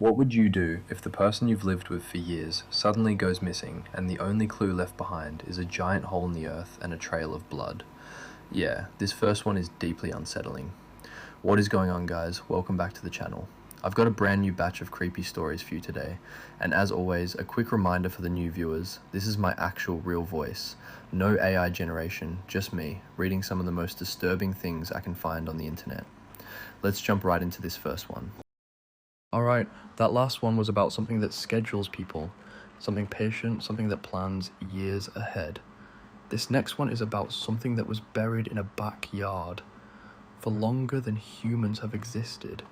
What would you do if the person you've lived with for years suddenly goes missing and the only clue left behind is a giant hole in the earth and a trail of blood? Yeah, this first one is deeply unsettling. What is going on, guys? Welcome back to the channel. I've got a brand new batch of creepy stories for you today, and as always, a quick reminder for the new viewers, this is my actual real voice. No AI generation, just me, reading some of the most disturbing things I can find on the internet. Let's jump right into this first one. Alright, that last one was about something that schedules people, something patient, something that plans years ahead. This next one is about something that was buried in a backyard for longer than humans have existed,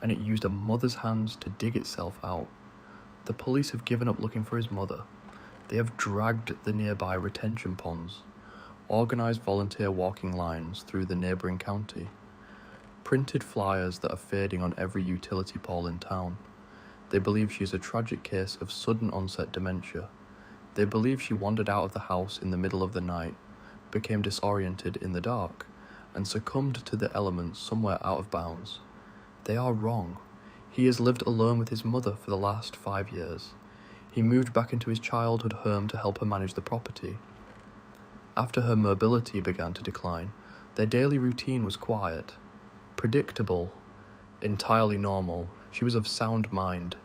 and it used a mother's hands to dig itself out. The police have given up looking for his mother. They have dragged the nearby retention ponds, organised volunteer walking lines through the neighbouring county, printed flyers that are fading on every utility pole in town. They believe she is a tragic case of sudden onset dementia. They believe she wandered out of the house in the middle of the night, became disoriented in the dark, and succumbed to the elements somewhere out of bounds. They are wrong. He has lived alone with his mother for the last 5 years. He moved back into his childhood home to help her manage the property. After her mobility began to decline, their daily routine was quiet, predictable, entirely normal. She was of sound mind.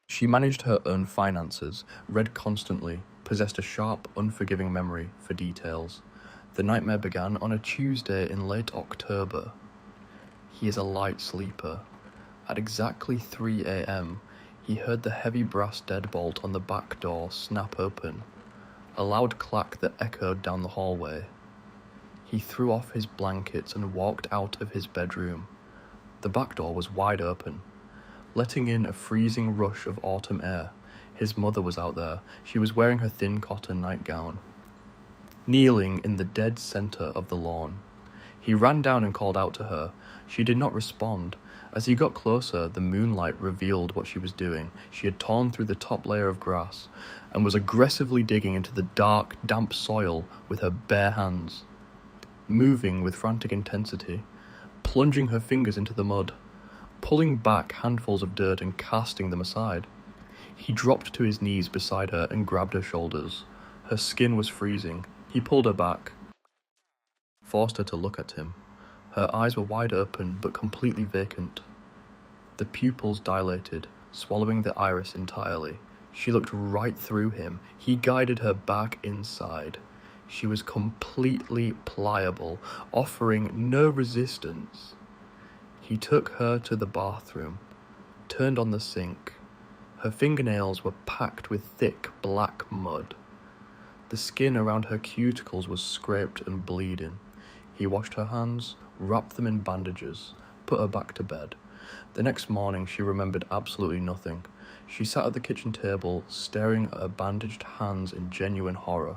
She managed her own finances, read constantly, possessed a sharp, unforgiving memory for details. The nightmare began on a Tuesday in late October. He is a light sleeper. At exactly 3 a.m., he heard the heavy brass deadbolt on the back door snap open, a loud clack that echoed down the hallway. He threw off his blankets and walked out of his bedroom. The back door was wide open, letting in a freezing rush of autumn air. His mother was out there. She was wearing her thin cotton nightgown, kneeling in the dead center of the lawn. He ran down and called out to her. She did not respond. As he got closer, the moonlight revealed what she was doing. She had torn through the top layer of grass and was aggressively digging into the dark, damp soil with her bare hands, moving with frantic intensity, plunging her fingers into the mud, pulling back handfuls of dirt and casting them aside. He dropped to his knees beside her and grabbed her shoulders. Her skin was freezing. He pulled her back, forced her to look at him. Her eyes were wide open but completely vacant. The pupils dilated, swallowing the iris entirely. She looked right through him. He guided her back inside. She was completely pliable, offering no resistance. He took her to the bathroom, turned on the sink. Her fingernails were packed with thick black mud. The skin around her cuticles was scraped and bleeding. He washed her hands, wrapped them in bandages, put her back to bed. The next morning she remembered absolutely nothing. She sat at the kitchen table, staring at her bandaged hands in genuine horror.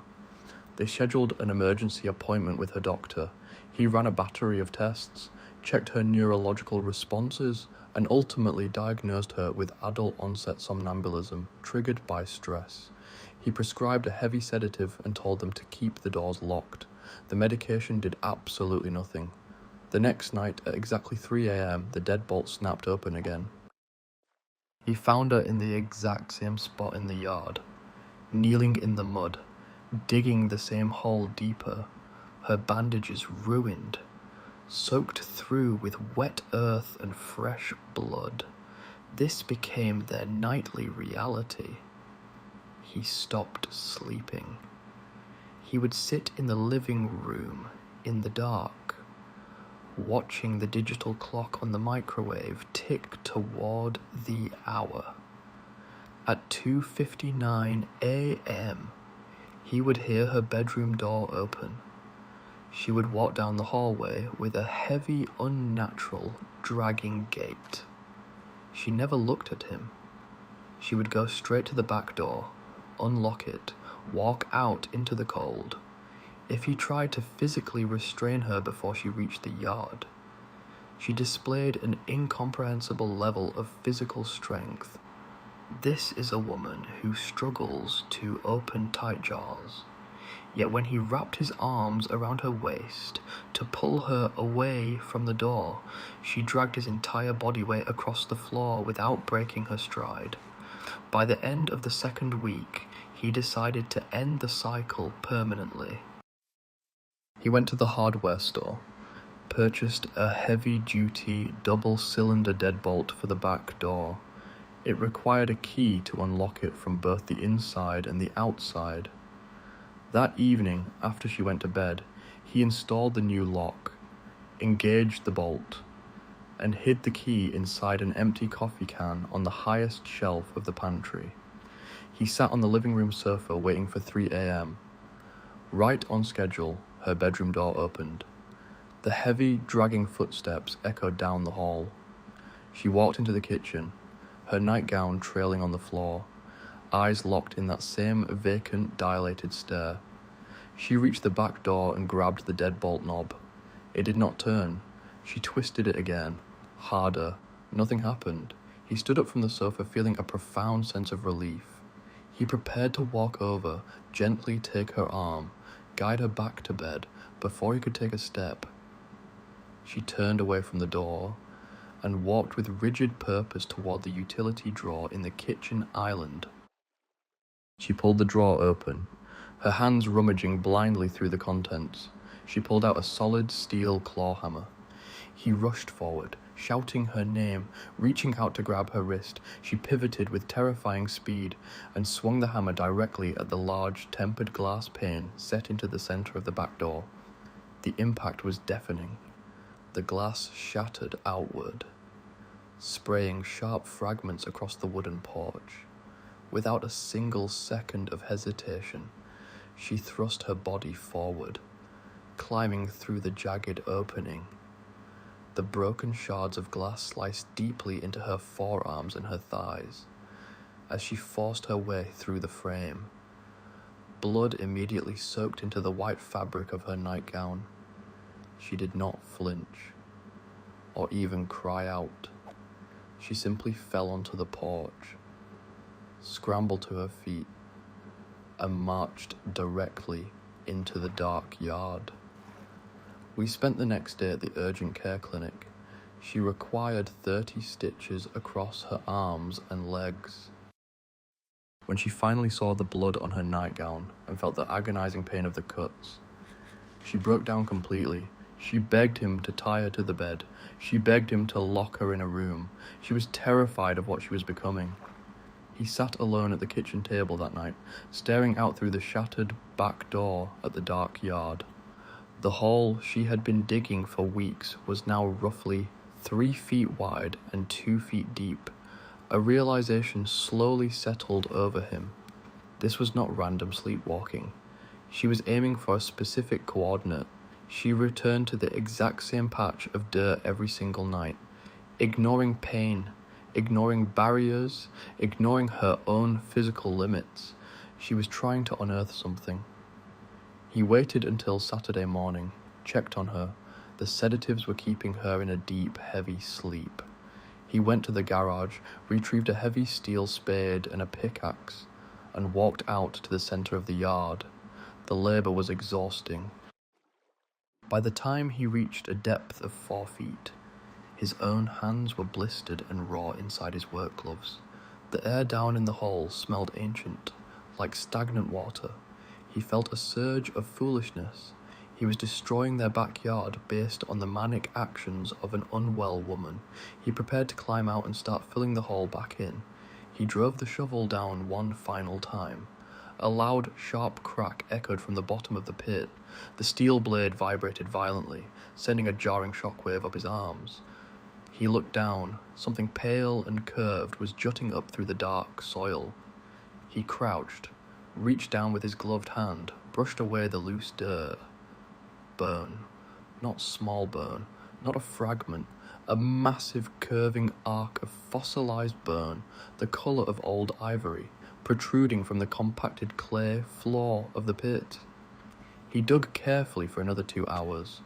They scheduled an emergency appointment with her doctor. He ran a battery of tests, checked her neurological responses, and ultimately diagnosed her with adult onset somnambulism triggered by stress. He prescribed a heavy sedative and told them to keep the doors locked. The medication did absolutely nothing. The next night, at exactly 3 a.m., the deadbolt snapped open again. He found her in the exact same spot in the yard, kneeling in the mud, digging the same hole deeper, her bandages ruined, soaked through with wet earth and fresh blood. This became their nightly reality. He stopped sleeping. He would sit in the living room, in the dark, watching the digital clock on the microwave tick toward the hour. At 2:59 a.m., he would hear her bedroom door open. She would walk down the hallway with a heavy, unnatural, dragging gait. She never looked at him. She would go straight to the back door, unlock it, walk out into the cold. If he tried to physically restrain her before she reached the yard, she displayed an incomprehensible level of physical strength. This is a woman who struggles to open tight jaws. Yet when he wrapped his arms around her waist to pull her away from the door, she dragged his entire body weight across the floor without breaking her stride. By the end of the second week, he decided to end the cycle permanently. He went to the hardware store, purchased a heavy-duty double-cylinder deadbolt for the back door. It required a key to unlock it from both the inside and the outside. That evening, after she went to bed, he installed the new lock, engaged the bolt, and hid the key inside an empty coffee can on the highest shelf of the pantry. He sat on the living room sofa waiting for 3 a.m. Right on schedule, her bedroom door opened. The heavy, dragging footsteps echoed down the hall. She walked into the kitchen, her nightgown trailing on the floor, eyes locked in that same vacant, dilated stare. She reached the back door and grabbed the deadbolt knob. It did not turn. She twisted it again, harder. Nothing happened. He stood up from the sofa feeling a profound sense of relief. He prepared to walk over, gently take her arm, guide her back to bed, before he could take a step. She turned away from the door and walked with rigid purpose toward the utility drawer in the kitchen island. She pulled the drawer open, her hands rummaging blindly through the contents. She pulled out a solid steel claw hammer. He rushed forward, shouting her name, reaching out to grab her wrist. She pivoted with terrifying speed and swung the hammer directly at the large tempered glass pane set into the center of the back door. The impact was deafening. The glass shattered outward, spraying sharp fragments across the wooden porch. Without a single second of hesitation, she thrust her body forward, climbing through the jagged opening. The broken shards of glass sliced deeply into her forearms and her thighs as she forced her way through the frame. Blood immediately soaked into the white fabric of her nightgown. She did not flinch, or even cry out. She simply fell onto the porch, scrambled to her feet, and marched directly into the dark yard. We spent the next day at the urgent care clinic. She required 30 stitches across her arms and legs. When she finally saw the blood on her nightgown and felt the agonizing pain of the cuts, she broke down completely. She begged him to tie her to the bed. She begged him to lock her in a room. She was terrified of what she was becoming. He sat alone at the kitchen table that night, staring out through the shattered back door at the dark yard. The hole she had been digging for weeks was now roughly 3 feet wide and 2 feet deep. A realization slowly settled over him. This was not random sleepwalking. She was aiming for a specific coordinate. She returned to the exact same patch of dirt every single night, ignoring pain, ignoring barriers, ignoring her own physical limits. She was trying to unearth something. He waited until Saturday morning, checked on her. The sedatives were keeping her in a deep, heavy sleep. He went to the garage, retrieved a heavy steel spade and a pickaxe, and walked out to the center of the yard. The labor was exhausting. By the time he reached a depth of 4 feet, his own hands were blistered and raw inside his work gloves. The air down in the hole smelled ancient, like stagnant water. He felt a surge of foolishness. He was destroying their backyard based on the manic actions of an unwell woman. He prepared to climb out and start filling the hole back in. He drove the shovel down one final time. A loud, sharp crack echoed from the bottom of the pit. The steel blade vibrated violently, sending a jarring shockwave up his arms. He looked down. Something pale and curved was jutting up through the dark soil. He crouched, reached down with his gloved hand, brushed away the loose dirt. Bone. Not small bone, not a fragment, a massive curving arc of fossilized bone, the color of old ivory, protruding from the compacted clay floor of the pit. He dug carefully for another 2 hours.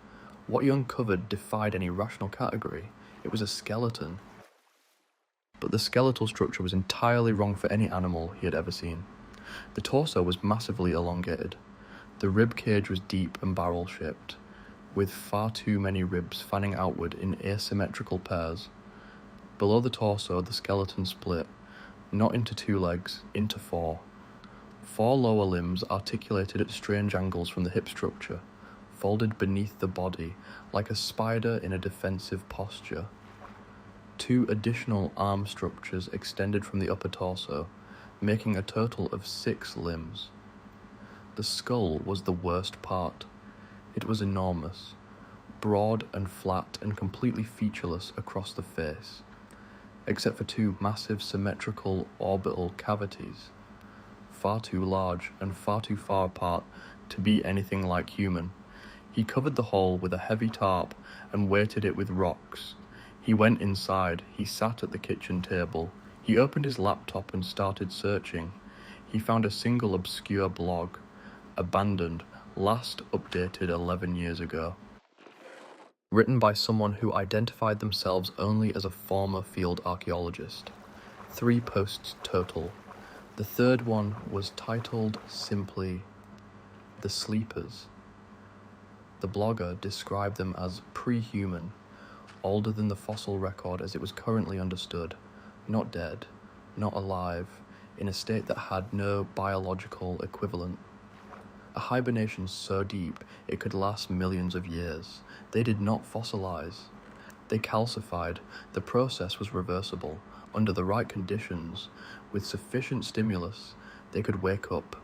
What he uncovered defied any rational category. It was a skeleton. But the skeletal structure was entirely wrong for any animal he had ever seen. The torso was massively elongated. The rib cage was deep and barrel-shaped, with far too many ribs fanning outward in asymmetrical pairs. Below the torso, the skeleton split, not into 2 legs, into 4. 4 lower limbs articulated at strange angles from the hip structure, folded beneath the body like a spider in a defensive posture. 2 additional arm structures extended from the upper torso, making a total of 6 limbs. The skull was the worst part. It was enormous, broad and flat and completely featureless across the face, except for 2 massive symmetrical orbital cavities, far too large and far too far apart to be anything like human. He covered the hole with a heavy tarp and weighted it with rocks. He went inside. He sat at the kitchen table. He opened his laptop and started searching. He found a single obscure blog, abandoned, last updated 11 years ago. Written by someone who identified themselves only as a former field archaeologist. 3 posts total. The third one was titled simply, "The Sleepers." The blogger described them as pre-human, older than the fossil record as it was currently understood, not dead, not alive, in a state that had no biological equivalent. A hibernation so deep it could last millions of years. They did not fossilize. They calcified. The process was reversible. Under the right conditions, with sufficient stimulus, they could wake up.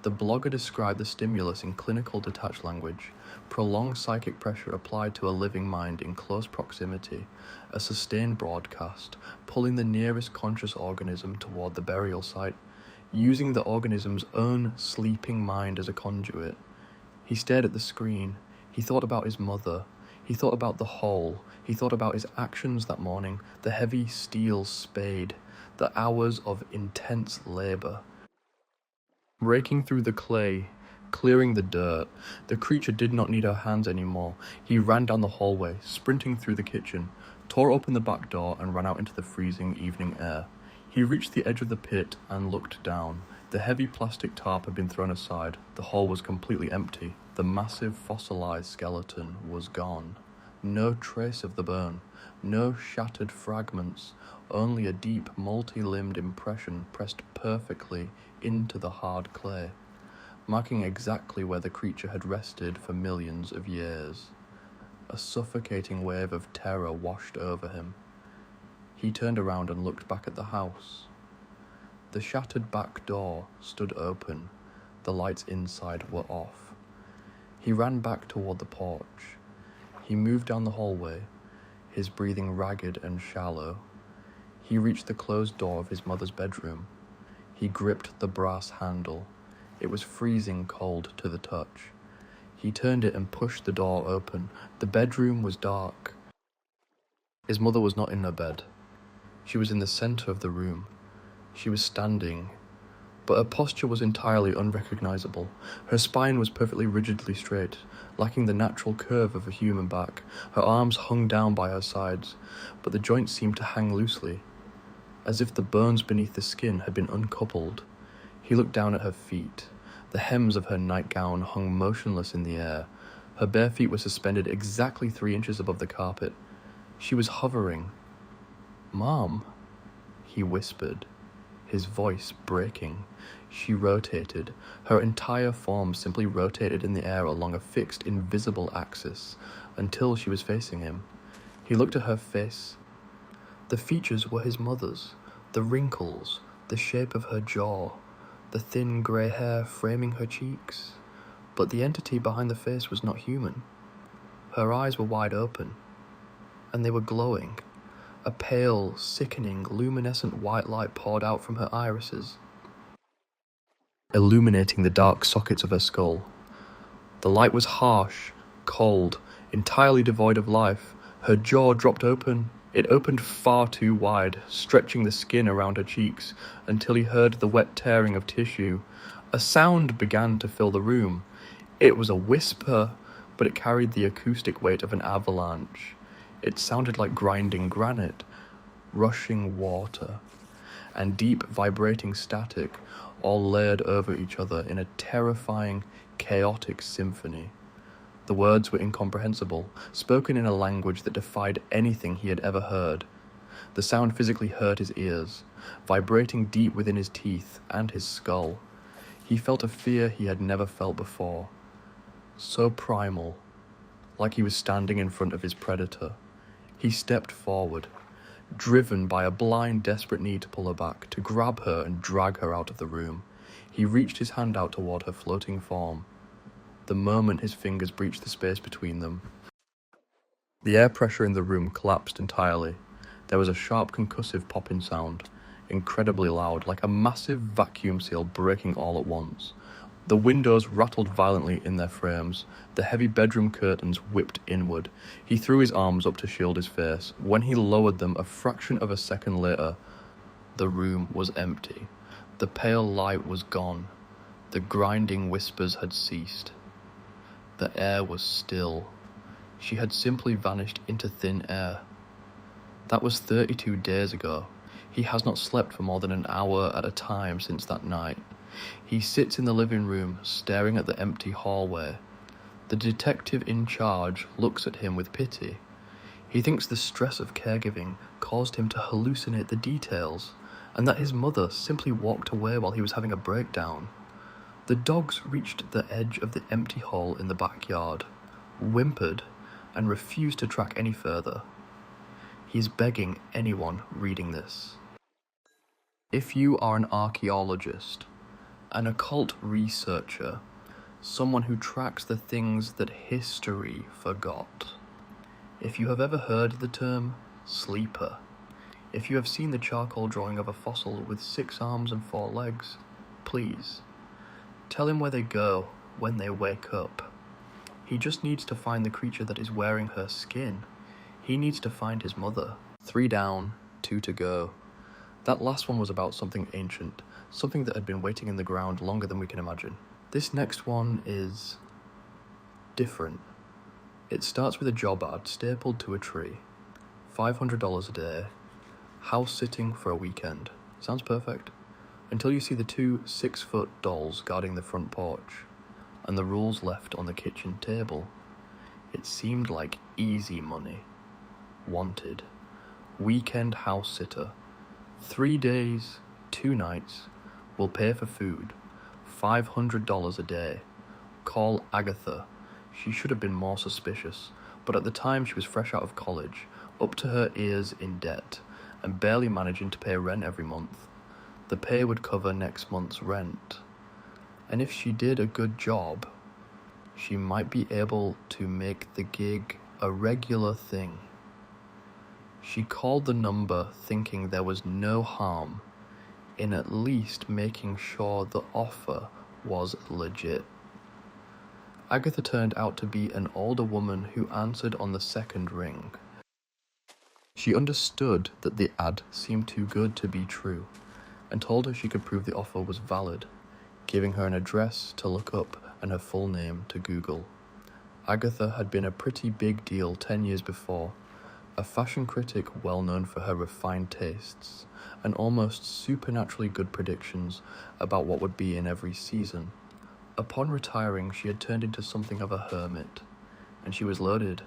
The blogger described the stimulus in clinical detached language: prolonged psychic pressure applied to a living mind in close proximity, a sustained broadcast, pulling the nearest conscious organism toward the burial site, using the organism's own sleeping mind as a conduit. He stared at the screen. He thought about his mother. He thought about the hole. He thought about his actions that morning, the heavy steel spade, the hours of intense labor. Breaking through the clay, clearing the dirt, the creature did not need her hands anymore. He ran down the hallway, sprinting through the kitchen, tore open the back door and ran out into the freezing evening air. He reached the edge of the pit and looked down. The heavy plastic tarp had been thrown aside. The hole was completely empty. The massive fossilized skeleton was gone. No trace of the bone, no shattered fragments, only a deep multi-limbed impression pressed perfectly into the hard clay, marking exactly where the creature had rested for millions of years. A suffocating wave of terror washed over him. He turned around and looked back at the house. The shattered back door stood open. The lights inside were off. He ran back toward the porch. He moved down the hallway, his breathing ragged and shallow. He reached the closed door of his mother's bedroom. He gripped the brass handle. It was freezing cold to the touch. He turned it and pushed the door open. The bedroom was dark. His mother was not in her bed. She was in the center of the room. She was standing, but her posture was entirely unrecognizable. Her spine was perfectly rigidly straight, lacking the natural curve of a human back. Her arms hung down by her sides, but the joints seemed to hang loosely, as if the bones beneath the skin had been uncoupled. He looked down at her feet. The hems of her nightgown hung motionless in the air. Her bare feet were suspended exactly 3 inches above the carpet. She was hovering. "Mom," he whispered, his voice breaking. She rotated. Her entire form simply rotated in the air along a fixed, invisible axis until she was facing him. He looked at her face. The features were his mother's, the wrinkles, the shape of her jaw, the thin grey hair framing her cheeks. But the entity behind the face was not human. Her eyes were wide open, and they were glowing. A pale, sickening, luminescent white light poured out from her irises, illuminating the dark sockets of her skull. The light was harsh, cold, entirely devoid of life. Her jaw dropped open. It opened far too wide, stretching the skin around her cheeks until he heard the wet tearing of tissue. A sound began to fill the room. It was a whisper, but it carried the acoustic weight of an avalanche. It sounded like grinding granite, rushing water. and deep vibrating static all layered over each other in a terrifying, chaotic symphony. The words were incomprehensible, spoken in a language that defied anything he had ever heard. The sound physically hurt his ears, vibrating deep within his teeth and his skull. He felt a fear he had never felt before, so primal, like he was standing in front of his predator. He stepped forward, driven by a blind, desperate need to pull her back, to grab her and drag her out of the room. He reached his hand out toward her floating form. The moment his fingers breached the space between them, the air pressure in the room collapsed entirely. There was a sharp concussive popping sound, incredibly loud, like a massive vacuum seal breaking all at once. The windows rattled violently in their frames. The heavy bedroom curtains whipped inward. He threw his arms up to shield his face. When he lowered them a fraction of a second later, the room was empty. The pale light was gone. The grinding whispers had ceased. The air was still. She had simply vanished into thin air. That was 32 days ago. He has not slept for more than an hour at a time since that night. He sits in the living room, staring at the empty hallway. The detective in charge looks at him with pity. He thinks the stress of caregiving caused him to hallucinate the details, and that his mother simply walked away while he was having a breakdown. The dogs reached the edge of the empty hole in the backyard, whimpered, and refused to track any further. He is begging anyone reading this. If you are an archaeologist, an occult researcher, someone who tracks the things that history forgot, if you have ever heard the term sleeper, if you have seen the charcoal drawing of a fossil with 6 arms and 4 legs, please, tell him where they go when they wake up. He just needs to find the creature that is wearing her skin. He needs to find his mother. 3 down, 2 to go. That last one was about something ancient, something that had been waiting in the ground longer than we can imagine. This next one is different. It starts with a job ad stapled to a tree. $500 a day. House sitting for a weekend. Sounds perfect. Until you see the 2 6-foot dolls guarding the front porch, and the rules left on the kitchen table. It seemed like easy money. Wanted. Weekend house sitter. 3 days, 2 nights. Will pay for food. $500 a day. Call Agatha. She should have been more suspicious, but at the time she was fresh out of college, up to her ears in debt, and barely managing to pay rent every month. The pay would cover next month's rent. And if she did a good job, she might be able to make the gig a regular thing. She called the number thinking there was no harm in at least making sure the offer was legit. Agatha turned out to be an older woman who answered on the second ring. She understood that the ad seemed too good to be true, and told her she could prove the offer was valid, giving her an address to look up and her full name to Google. Agatha had been a pretty big deal 10 years before, a fashion critic well known for her refined tastes and almost supernaturally good predictions about what would be in every season. Upon retiring, she had turned into something of a hermit, and she was loaded.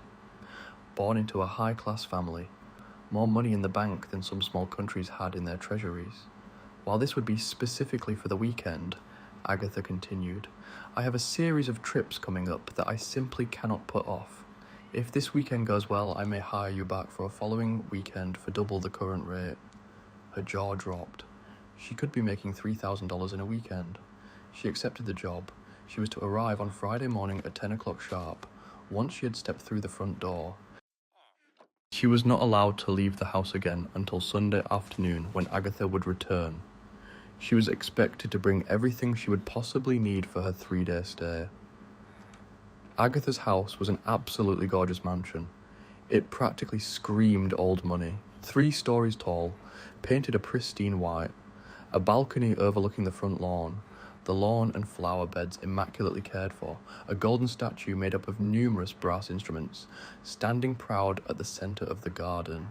Born into a high-class family, more money in the bank than some small countries had in their treasuries. While this would be specifically for the weekend, Agatha continued, I have a series of trips coming up that I simply cannot put off. If this weekend goes well, I may hire you back for a following weekend for double the current rate. Her jaw dropped. She could be making $3,000 in a weekend. She accepted the job. She was to arrive on Friday morning at 10 o'clock sharp. Once she had stepped through the front door, she was not allowed to leave the house again until Sunday afternoon when Agatha would return. She was expected to bring everything she would possibly need for her 3-day stay. Agatha's house was an absolutely gorgeous mansion. It practically screamed old money. 3 stories tall, painted a pristine white, a balcony overlooking the front lawn, the lawn and flower beds immaculately cared for, a golden statue made up of numerous brass instruments, standing proud at the center of the garden.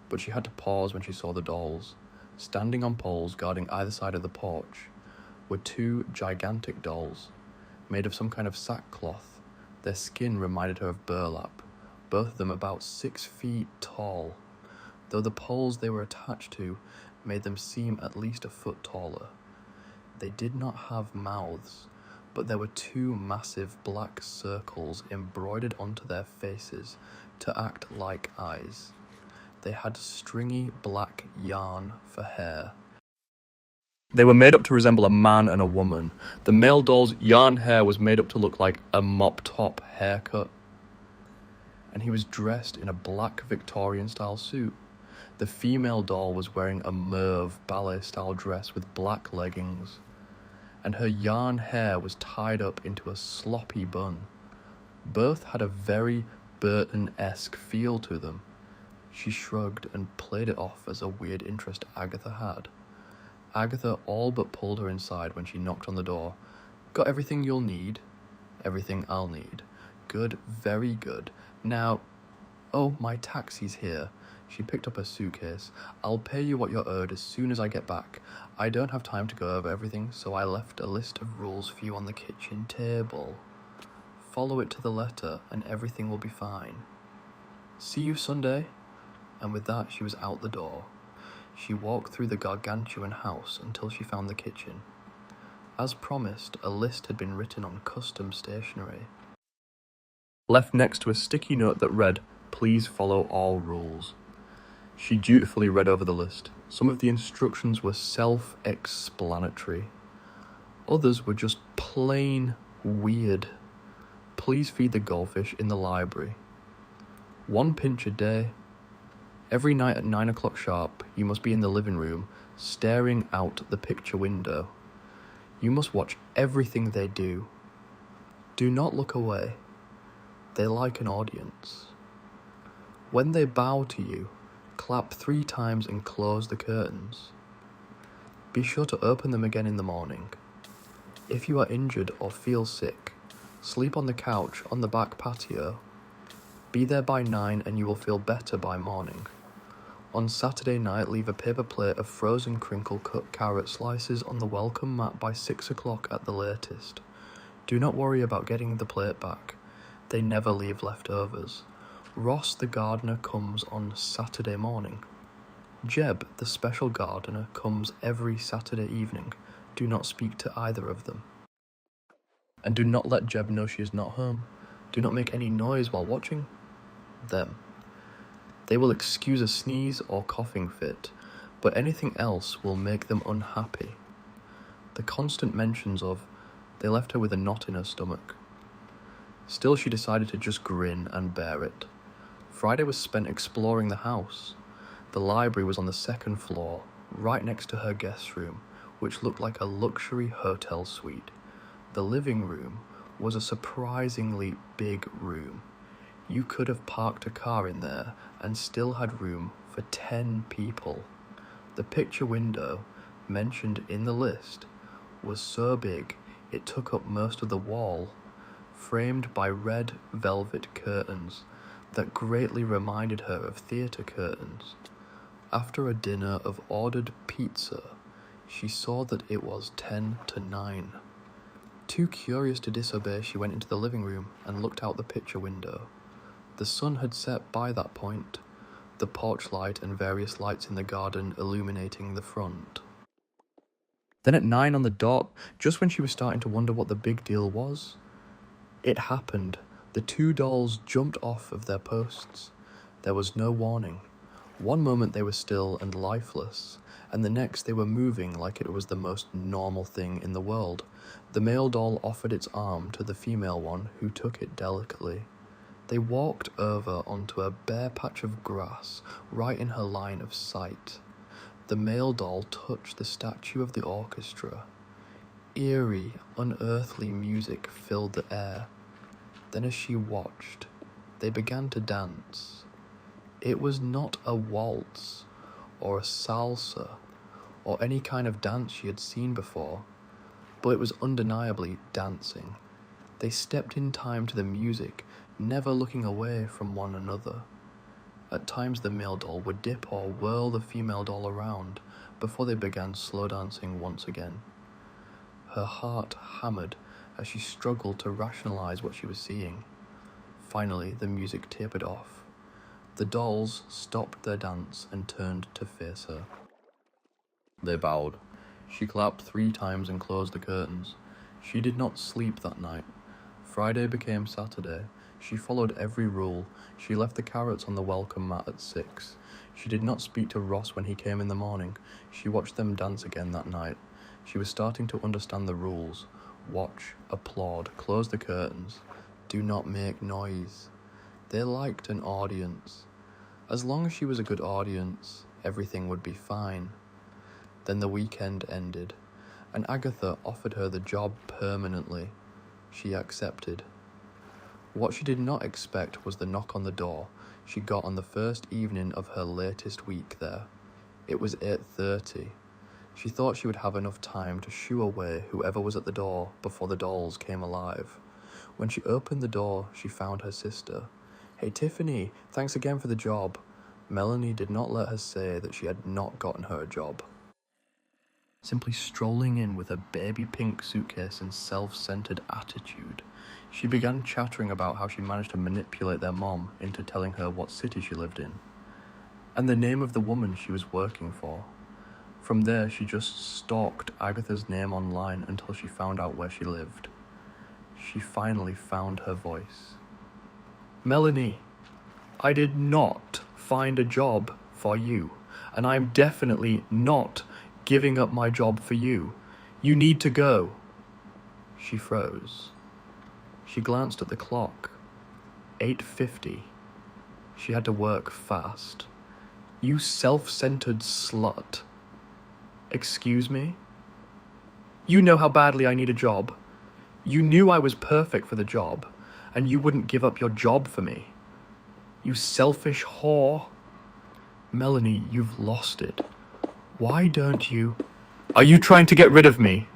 But she had to pause when she saw the dolls. Standing on poles guarding either side of the porch were two gigantic dolls, made of some kind of sackcloth. Their skin reminded her of burlap, both of them about 6 feet tall, though the poles they were attached to made them seem at least a foot taller. They did not have mouths, but there were two massive black circles embroidered onto their faces to act like eyes. They had stringy black yarn for hair. They were made up to resemble a man and a woman. The male doll's yarn hair was made up to look like a mop-top haircut, and he was dressed in a black Victorian-style suit. The female doll was wearing a mauve ballet-style dress with black leggings, and her yarn hair was tied up into a sloppy bun. Both had a very Burton-esque feel to them. She shrugged and played it off as a weird interest Agatha had. Agatha all but pulled her inside when she knocked on the door. "Got everything you'll need?" "Everything I'll need." "Good, very good. Now, oh, my taxi's here." She picked up her suitcase. "I'll pay you what you're owed as soon as I get back. I don't have time to go over everything, so I left a list of rules for you on the kitchen table. Follow it to the letter, and everything will be fine. See you Sunday." And with that, she was out the door. She walked through the gargantuan house until she found the kitchen. As promised, a list had been written on custom stationery, left next to a sticky note that read, "Please follow all rules." She dutifully read over the list. Some of the instructions were self-explanatory. Others were just plain weird. Please feed the goldfish in the library. 1 pinch a day. Every night at 9 o'clock sharp, you must be in the living room, staring out the picture window. You must watch everything they do. Do not look away. They like an audience. When they bow to you, clap 3 times and close the curtains. Be sure to open them again in the morning. If you are injured or feel sick, sleep on the couch on the back patio. Be there by 9 and you will feel better by morning. On Saturday night, leave a paper plate of frozen crinkle-cut carrot slices on the welcome mat by 6 o'clock at the latest. Do not worry about getting the plate back. They never leave leftovers. Ross the gardener comes on Saturday morning. Jeb, the special gardener, comes every Saturday evening. Do not speak to either of them. And do not let Jeb know she is not home. Do not make any noise while watching them. They will excuse a sneeze or coughing fit, but anything else will make them unhappy. The constant mentions of, they left her with a knot in her stomach. Still, she decided to just grin and bear it. Friday was spent exploring the house. The library was on the 2nd floor, right next to her guest room, which looked like a luxury hotel suite. The living room was a surprisingly big room. You could have parked a car in there and still had room for 10 people. The picture window, mentioned in the list, was so big it took up most of the wall, framed by red velvet curtains that greatly reminded her of theatre curtains. After a dinner of ordered pizza, she saw that it was 10 to 9. Too curious to disobey, she went into the living room and looked out the picture window. The sun had set by that point, the porch light and various lights in the garden illuminating the front. Then at 9 on the dot, just when she was starting to wonder what the big deal was, it happened. The 2 dolls jumped off of their posts. There was no warning. One moment they were still and lifeless, and the next they were moving like it was the most normal thing in the world. The male doll offered its arm to the female one, who took it delicately. They walked over onto a bare patch of grass right in her line of sight. The male doll touched the statue of the orchestra. Eerie, unearthly music filled the air. Then as she watched, they began to dance. It was not a waltz, or a salsa, or any kind of dance she had seen before, but it was undeniably dancing. They stepped in time to the music, never looking away from one another. At times the male doll would dip or whirl the female doll around, before they began slow dancing once again. Her heart hammered as she struggled to rationalize what she was seeing. Finally, the music tapered off. The dolls stopped their dance and turned to face her. They bowed. She clapped 3 times and closed the curtains. She did not sleep that night. Friday became Saturday. She followed every rule. She left the carrots on the welcome mat at 6. She did not speak to Ross when he came in the morning. She watched them dance again that night. She was starting to understand the rules. Watch, applaud, close the curtains. Do not make noise. They liked an audience. As long as she was a good audience, everything would be fine. Then the weekend ended, and Agatha offered her the job permanently. She accepted. What she did not expect was the knock on the door she got on the first evening of her latest week there. It was 8:30. She thought she would have enough time to shoo away whoever was at the door before the dolls came alive. When she opened the door, she found her sister. "Hey Tiffany, thanks again for the job." Melanie did not let her say that she had not gotten her a job. Simply strolling in with a baby pink suitcase and self-centered attitude, she began chattering about how she managed to manipulate their mom into telling her what city she lived in, and the name of the woman she was working for. From there, she just stalked Agatha's name online until she found out where she lived. She finally found her voice. "Melanie, I did not find a job for you, and I'm definitely not giving up my job for you. You need to go." She froze. She glanced at the clock. 8:50. She had to work fast. "You self-centered slut." "Excuse me? You know how badly I need a job. You knew I was perfect for the job, and you wouldn't give up your job for me. You selfish whore." "Melanie, you've lost it. Why don't you—" "Are you trying to get rid of me?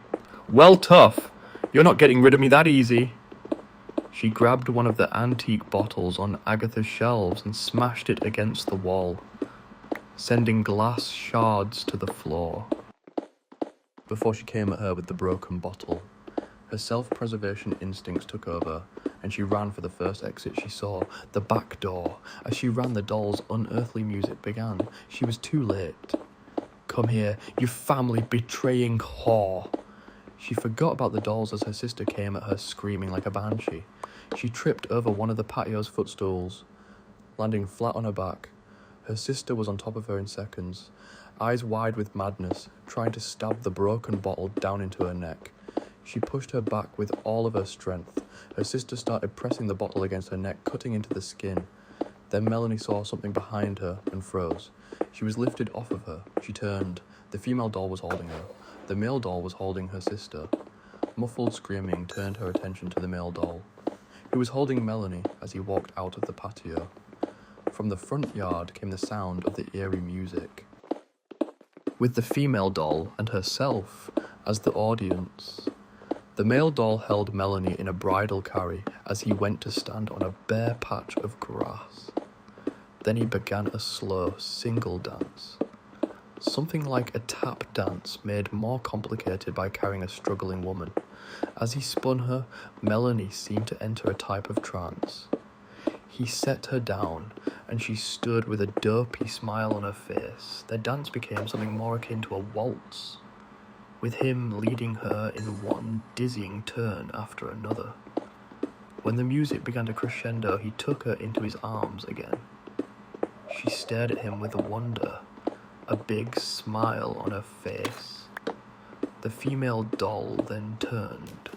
Well, tough. You're not getting rid of me that easy." She grabbed one of the antique bottles on Agatha's shelves and smashed it against the wall, sending glass shards to the floor. Before she came at her with the broken bottle, her self-preservation instincts took over, and she ran for the first exit she saw, the back door. As she ran, the doll's unearthly music began. She was too late. "Come here, you family-betraying whore." She forgot about the dolls as her sister came at her screaming like a banshee. She tripped over one of the patio's footstools, landing flat on her back. Her sister was on top of her in seconds, eyes wide with madness, trying to stab the broken bottle down into her neck. She pushed her back with all of her strength. Her sister started pressing the bottle against her neck, cutting into the skin. Then Melanie saw something behind her and froze. She was lifted off of her. She turned. The female doll was holding her. The male doll was holding her sister. Muffled screaming turned her attention to the male doll. He was holding Melanie as he walked out of the patio. From the front yard came the sound of the eerie music, with the female doll and herself as the audience. The male doll held Melanie in a bridal carry as he went to stand on a bare patch of grass. Then he began a slow, single dance. Something like a tap dance made more complicated by carrying a struggling woman. As he spun her, Melanie seemed to enter a type of trance. He set her down, and she stood with a dopey smile on her face. Their dance became something more akin to a waltz, with him leading her in one dizzying turn after another. When the music began to crescendo, he took her into his arms again. She stared at him with wonder, a big smile on her face. The female doll then turned,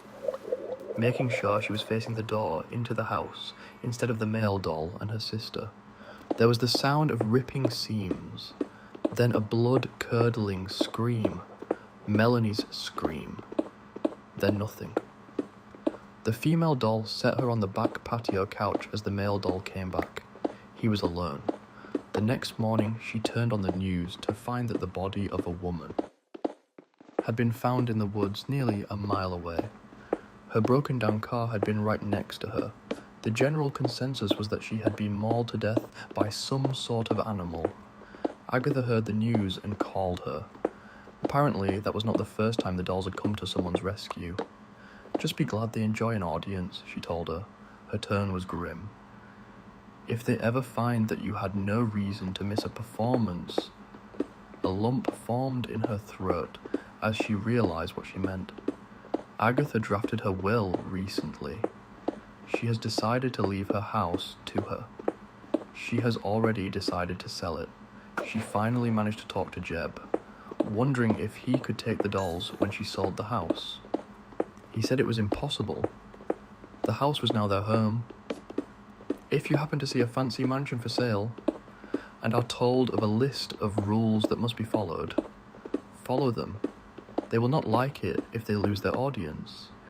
making sure she was facing the door into the house instead of the male doll and her sister. There was the sound of ripping seams, then a blood-curdling scream, Melanie's scream, then nothing. The female doll set her on the back patio couch as the male doll came back. He was alone. The next morning, she turned on the news to find that the body of a woman had been found in the woods nearly a mile away. Her broken-down car had been right next to her. The general consensus was that she had been mauled to death by some sort of animal. Agatha heard the news and called her. Apparently, that was not the first time the dolls had come to someone's rescue. "Just be glad they enjoy an audience," she told her. Her tone was grim. "If they ever find that you had no reason to miss a performance..." A lump formed in her throat as she realized what she meant. Agatha drafted her will recently. She has decided to leave her house to her. She has already decided to sell it. She finally managed to talk to Jeb, wondering if he could take the dolls when she sold the house. He said it was impossible. The house was now their home. If you happen to see a fancy mansion for sale and are told of a list of rules that must be followed, follow them. They will not like it if they lose their audience.